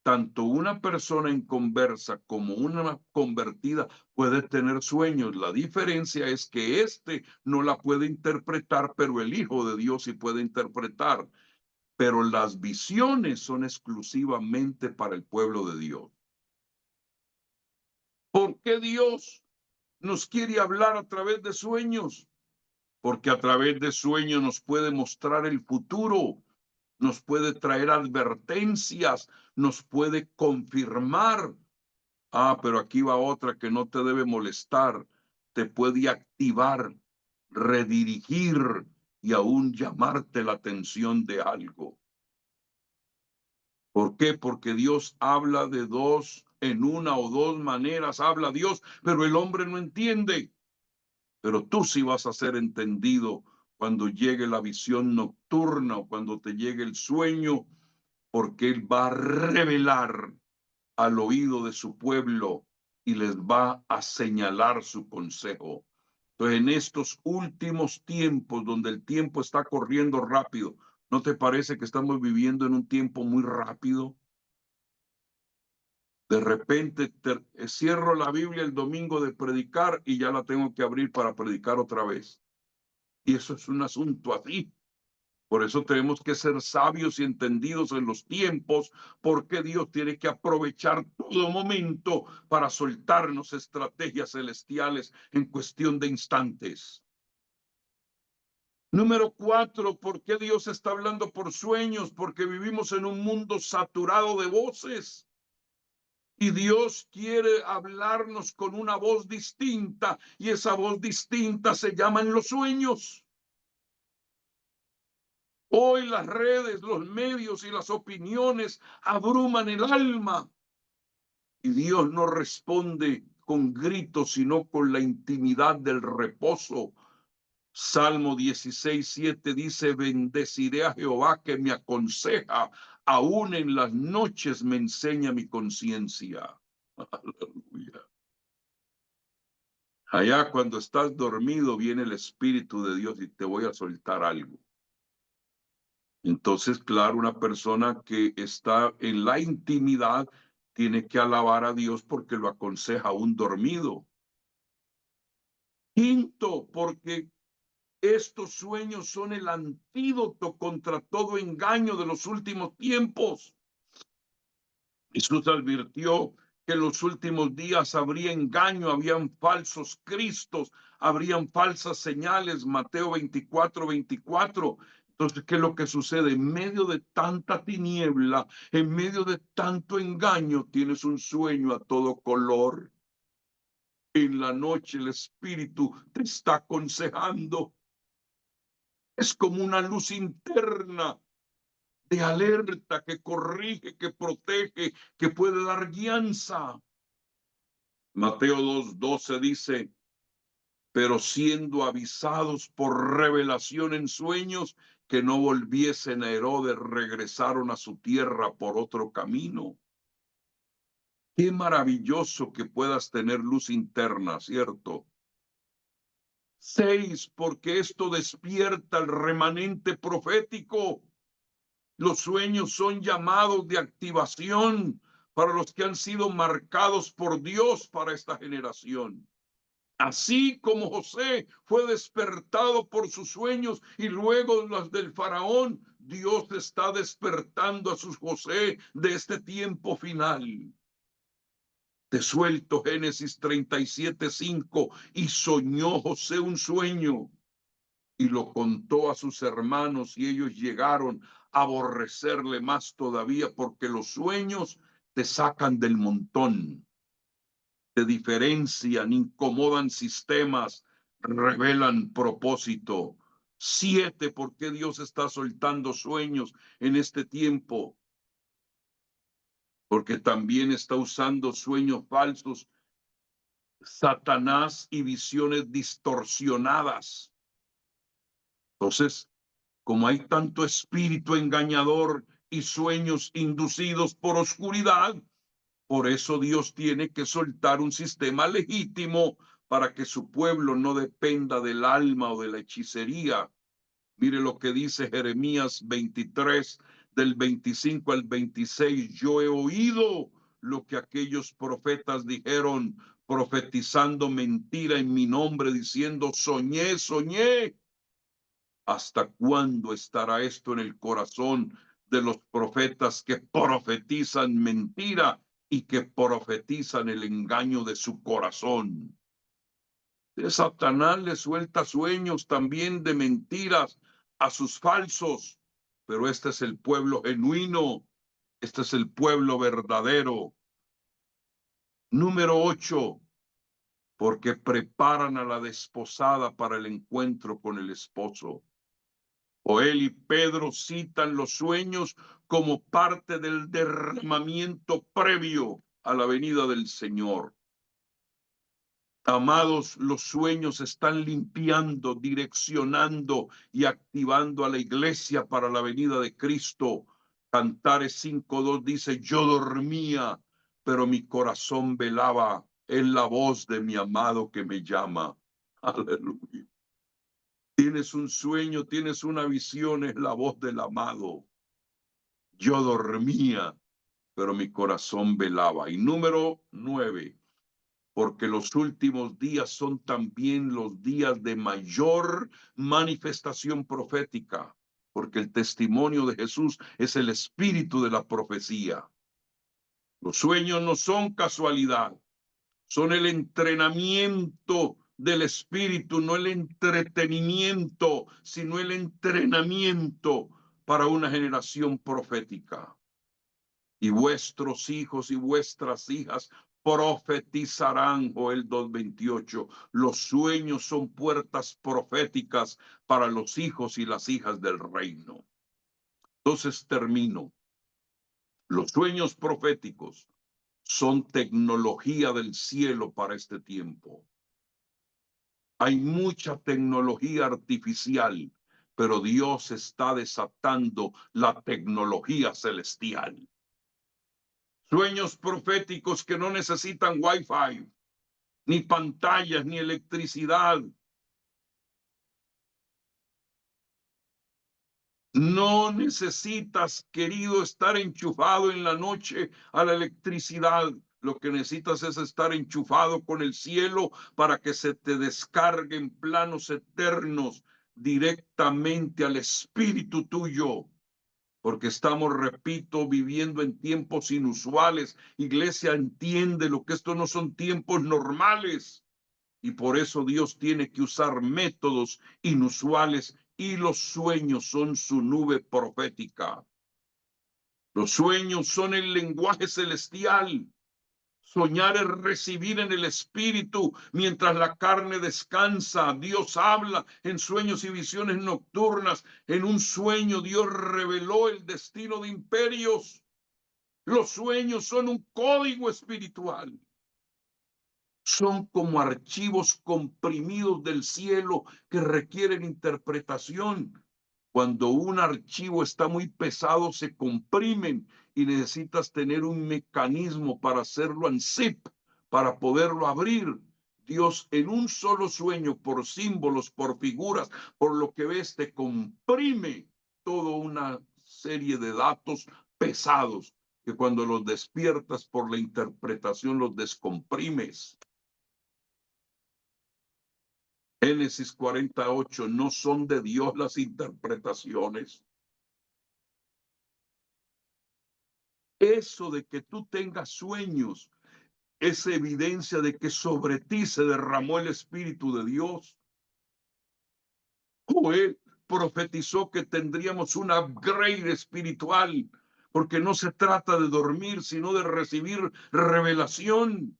tanto una persona en conversa como una convertida puede tener sueños. La diferencia es que éste no la puede interpretar, pero el Hijo de Dios sí puede interpretar. Pero las visiones son exclusivamente para el pueblo de Dios. ¿Por qué Dios nos quiere hablar a través de sueños? Porque a través de sueños nos puede mostrar el futuro, nos puede traer advertencias, nos puede confirmar. Ah, pero aquí va otra que no te debe molestar, te puede activar, redirigir y aún llamarte la atención de algo. ¿Por qué? Porque Dios habla de dos, en una o dos maneras habla Dios, pero el hombre no entiende. Pero tú sí vas a ser entendido cuando llegue la visión nocturna o cuando te llegue el sueño, porque Él va a revelar al oído de su pueblo y les va a señalar su consejo. Entonces, en estos últimos tiempos, donde el tiempo está corriendo rápido, ¿no te parece que estamos viviendo en un tiempo muy rápido? De repente cierro la Biblia el domingo de predicar y ya la tengo que abrir para predicar otra vez. Y eso es un asunto así. Por eso tenemos que ser sabios y entendidos en los tiempos, porque Dios tiene que aprovechar todo momento para soltarnos estrategias celestiales en cuestión de instantes. Número 4, ¿por qué Dios está hablando por sueños? Porque vivimos en un mundo saturado de voces. Y Dios quiere hablarnos con una voz distinta, y esa voz distinta se llama en los sueños. Hoy las redes, los medios y las opiniones abruman el alma y Dios no responde con gritos, sino con la intimidad del reposo. Salmo 16:7 dice: bendeciré a Jehová que me aconseja, aún en las noches me enseña mi conciencia. Aleluya. Allá cuando estás dormido viene el Espíritu de Dios y te voy a soltar algo. Entonces, claro, una persona que está en la intimidad tiene que alabar a Dios porque lo aconseja aún dormido. Quinto, porque estos sueños son el antídoto contra todo engaño de los últimos tiempos. Jesús advirtió que en los últimos días habría engaño, habrían falsos cristos, habrían falsas señales, Mateo 24:24. Entonces, ¿qué es lo que sucede? En medio de tanta tiniebla, en medio de tanto engaño, tienes un sueño a todo color. En la noche el Espíritu te está aconsejando. Es como una luz interna de alerta que corrige, que protege, que puede dar guianza. Mateo 2:12 dice: pero siendo avisados por revelación en sueños que no volviesen a Herodes, regresaron a su tierra por otro camino. Qué maravilloso que puedas tener luz interna, ¿cierto? 6, porque esto despierta el remanente profético. Los sueños son llamados de activación para los que han sido marcados por Dios para esta generación. Así como José fue despertado por sus sueños y luego los del faraón, Dios está despertando a sus José de este tiempo final. Te suelto Génesis 37:5. Y soñó José un sueño y lo contó a sus hermanos y ellos llegaron a aborrecerle más todavía porque los sueños te sacan del montón, te diferencian, incomodan sistemas, revelan propósito. 7, ¿por qué Dios está soltando sueños en este tiempo? Porque también está usando sueños falsos, Satanás, y visiones distorsionadas. Entonces, como hay tanto espíritu engañador y sueños inducidos por oscuridad, por eso Dios tiene que soltar un sistema legítimo para que su pueblo no dependa del alma o de la hechicería. Mire lo que dice Jeremías 23, del 25 al 26, yo he oído lo que aquellos profetas dijeron, profetizando mentira en mi nombre, diciendo, soñé, soñé. ¿Hasta cuándo estará esto en el corazón de los profetas que profetizan mentira y que profetizan el engaño de su corazón? Satanás le suelta sueños también de mentiras a sus falsos, pero este es el pueblo genuino, este es el pueblo verdadero. Número 8, porque preparan a la desposada para el encuentro con el esposo. Joel y Pedro citan los sueños como parte del derramamiento previo a la venida del Señor. Amados, los sueños están limpiando, direccionando y activando a la iglesia para la venida de Cristo. Cantares 5:2 dice, yo dormía, pero mi corazón velaba. Es la voz de mi amado que me llama. Aleluya. Tienes un sueño, tienes una visión, es la voz del amado. Yo dormía, pero mi corazón velaba. Y número 9, porque los últimos días son también los días de mayor manifestación profética, porque el testimonio de Jesús es el espíritu de la profecía. Los sueños no son casualidad, son el entrenamiento del espíritu, no el entretenimiento, sino el entrenamiento para una generación profética. Y vuestros hijos y vuestras hijas profetizarán, Joel 2:28. Los sueños son puertas proféticas para los hijos y las hijas del reino. Entonces termino. Los sueños proféticos son tecnología del cielo para este tiempo. Hay mucha tecnología artificial, pero Dios está desatando la tecnología celestial. Sueños proféticos que no necesitan Wi-Fi, ni pantallas, ni electricidad. No necesitas, querido, estar enchufado en la noche a la electricidad. Lo que necesitas es estar enchufado con el cielo para que se te descarguen planos eternos directamente al espíritu tuyo. Porque estamos, repito, viviendo en tiempos inusuales. Iglesia, entiende lo que estos no son tiempos normales. Y por eso Dios tiene que usar métodos inusuales y los sueños son su nube profética. Los sueños son el lenguaje celestial. Soñar es recibir en el espíritu mientras la carne descansa. Dios habla en sueños y visiones nocturnas. En un sueño Dios reveló el destino de imperios. Los sueños son un código espiritual. Son como archivos comprimidos del cielo que requieren interpretación. Cuando un archivo está muy pesado, se comprimen y necesitas tener un mecanismo para hacerlo en zip, para poderlo abrir. Dios en un solo sueño, por símbolos, por figuras, por lo que ves, te comprime toda una serie de datos pesados que cuando los despiertas por la interpretación los descomprimes. Génesis 48, no son de Dios las interpretaciones. Eso de que tú tengas sueños es evidencia de que sobre ti se derramó el Espíritu de Dios. Joel profetizó que tendríamos un upgrade espiritual, porque no se trata de dormir, sino de recibir revelación.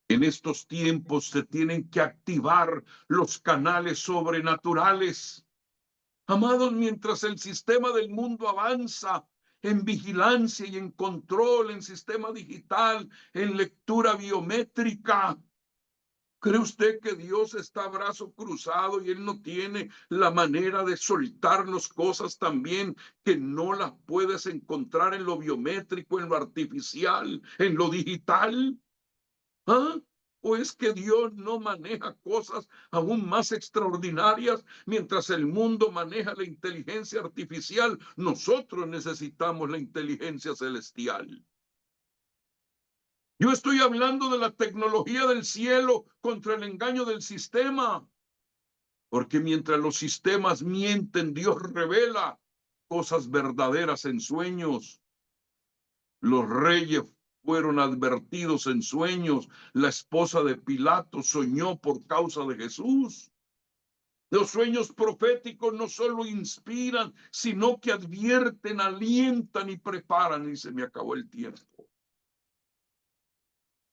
En estos tiempos se tienen que activar los canales sobrenaturales. Amados, mientras el sistema del mundo avanza en vigilancia y en control, en sistema digital, en lectura biométrica, ¿cree usted que Dios está a brazo cruzado y Él no tiene la manera de soltarnos cosas también que no las puedes encontrar en lo biométrico, en lo artificial, en lo digital? ¿Ah? ¿O es que Dios no maneja cosas aún más extraordinarias? Mientras el mundo maneja la inteligencia artificial, nosotros necesitamos la inteligencia celestial. Yo estoy hablando de la tecnología del cielo contra el engaño del sistema. Porque mientras los sistemas mienten, Dios revela cosas verdaderas en sueños. Los reyes fueron advertidos en sueños. La esposa de Pilato soñó por causa de Jesús. Los sueños proféticos no solo inspiran, sino que advierten, alientan y preparan. Y se me acabó el tiempo.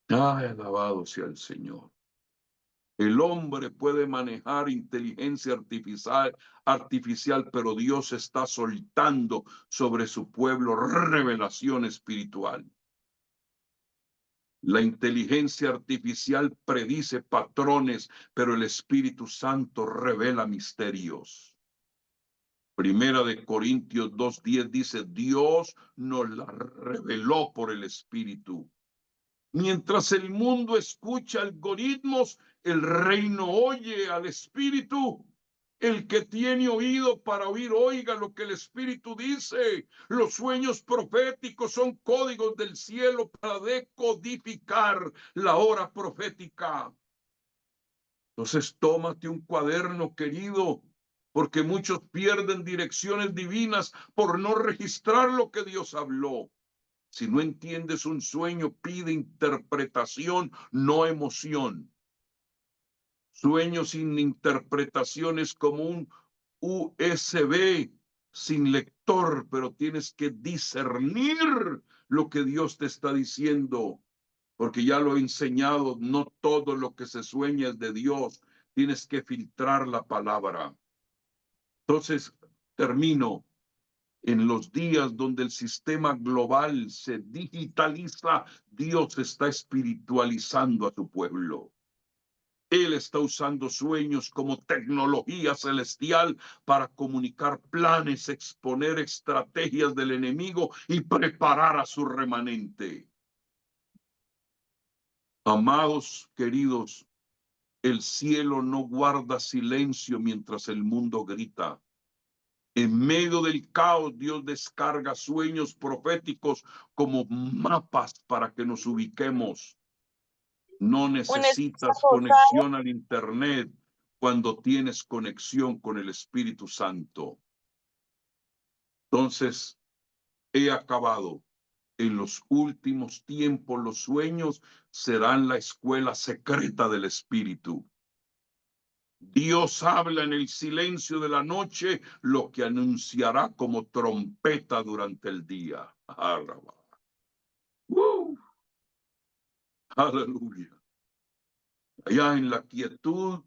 Ay, alabado sea el Señor. El hombre puede manejar inteligencia artificial, pero Dios está soltando sobre su pueblo revelación espiritual. La inteligencia artificial predice patrones, pero el Espíritu Santo revela misterios. Primera de Corintios 2:10 dice, Dios nos la reveló por el Espíritu. Mientras el mundo escucha algoritmos, el reino oye al Espíritu. El que tiene oído para oír, oiga lo que el Espíritu dice. Los sueños proféticos son códigos del cielo para decodificar la hora profética. Entonces, tómate un cuaderno, querido, porque muchos pierden direcciones divinas por no registrar lo que Dios habló. Si no entiendes un sueño, pide interpretación, no emoción. Sueño sin interpretación es como un USB sin lector, pero tienes que discernir lo que Dios te está diciendo, porque ya lo he enseñado, no todo lo que se sueña es de Dios, tienes que filtrar la palabra. Entonces, termino. En los días donde el sistema global se digitaliza, Dios está espiritualizando a su pueblo. Él está usando sueños como tecnología celestial para comunicar planes, exponer estrategias del enemigo y preparar a su remanente. Amados queridos, el cielo no guarda silencio mientras el mundo grita. En medio del caos, Dios descarga sueños proféticos como mapas para que nos ubiquemos. No necesitas conexión al Internet cuando tienes conexión con el Espíritu Santo. Entonces, he acabado. En los últimos tiempos, los sueños serán la escuela secreta del Espíritu. Dios habla en el silencio de la noche lo que anunciará como trompeta durante el día. Aleluya. Allá en la quietud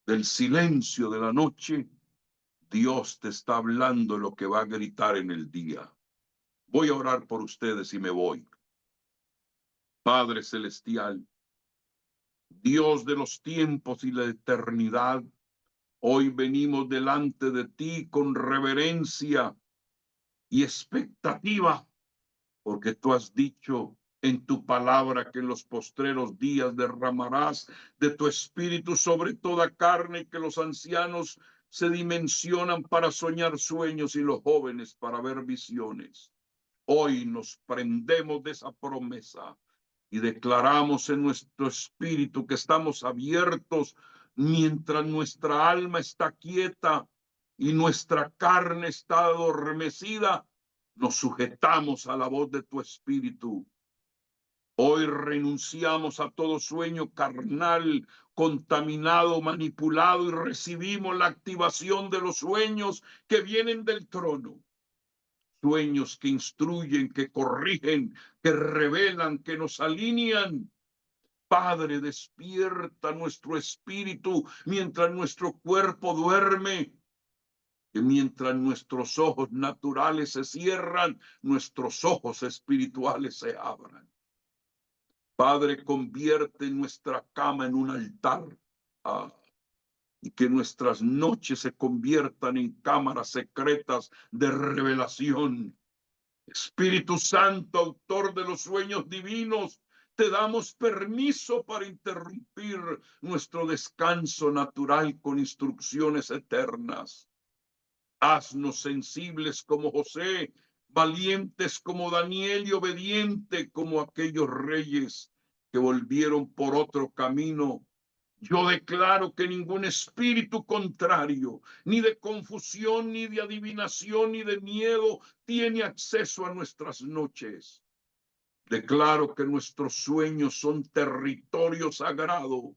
del silencio de la noche, Dios te está hablando lo que va a gritar en el día. Voy a orar por ustedes y me voy. Padre celestial, Dios de los tiempos y la eternidad, hoy venimos delante de ti con reverencia y expectativa, porque tú has dicho en tu palabra que en los postreros días derramarás de tu espíritu sobre toda carne y que los ancianos se dimensionan para soñar sueños y los jóvenes para ver visiones. Hoy nos prendemos de esa promesa y declaramos en nuestro espíritu que estamos abiertos mientras nuestra alma está quieta y nuestra carne está adormecida. Nos sujetamos a la voz de tu espíritu. Hoy renunciamos a todo sueño carnal, contaminado, manipulado y recibimos la activación de los sueños que vienen del trono. Sueños que instruyen, que corrigen, que revelan, que nos alinean. Padre, despierta nuestro espíritu mientras nuestro cuerpo duerme. Que mientras nuestros ojos naturales se cierran, nuestros ojos espirituales se abran. Padre, convierte nuestra cama en un altar. Y que nuestras noches se conviertan en cámaras secretas de revelación. Espíritu Santo, autor de los sueños divinos, te damos permiso para interrumpir nuestro descanso natural con instrucciones eternas. Haznos sensibles como José, valientes como Daniel y obedientes como aquellos reyes que volvieron por otro camino. Yo declaro que ningún espíritu contrario, ni de confusión, ni de adivinación, ni de miedo, tiene acceso a nuestras noches. Declaro que nuestros sueños son territorio sagrado.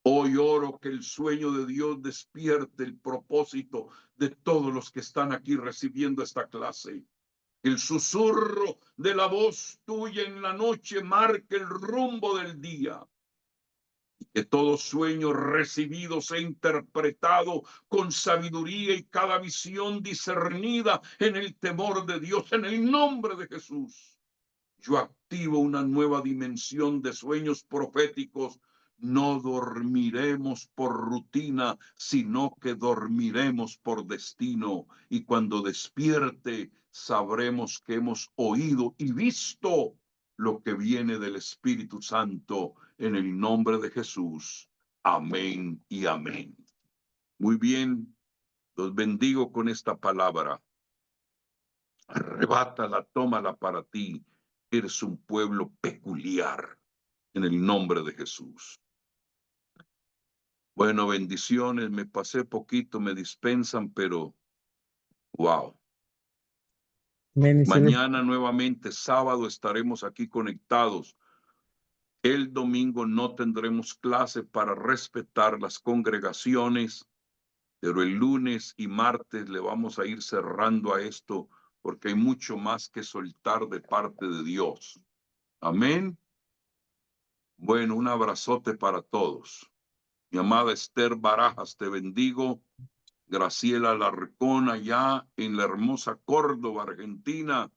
Hoy oro que el sueño de Dios despierte el propósito de todos los que están aquí recibiendo esta clase. El susurro de la voz tuya en la noche marque el rumbo del día. Que todo sueño recibido sea interpretado con sabiduría y cada visión discernida en el temor de Dios, en el nombre de Jesús. Yo activo una nueva dimensión de sueños proféticos. No dormiremos por rutina, sino que dormiremos por destino. Y cuando despierte, sabremos que hemos oído y visto lo que viene del Espíritu Santo en el nombre de Jesús. Amén y amén. Muy bien, los bendigo con esta palabra. Arrebátala, tómala para ti. Eres un pueblo peculiar en el nombre de Jesús. Bueno, bendiciones. Me pasé poquito, me dispensan, pero wow. Bendiciones. Mañana nuevamente, sábado, estaremos aquí conectados. El domingo no tendremos clase para respetar las congregaciones, pero el lunes y martes le vamos a ir cerrando a esto porque hay mucho más que soltar de parte de Dios. Amén. Bueno, un abrazote para todos. Mi amada Esther Barajas, te bendigo. Graciela Larcón, allá en la hermosa Córdoba, Argentina.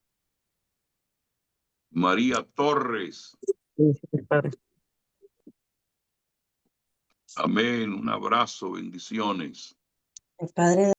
María Torres. Padre. Amén. Un abrazo, bendiciones. El Padre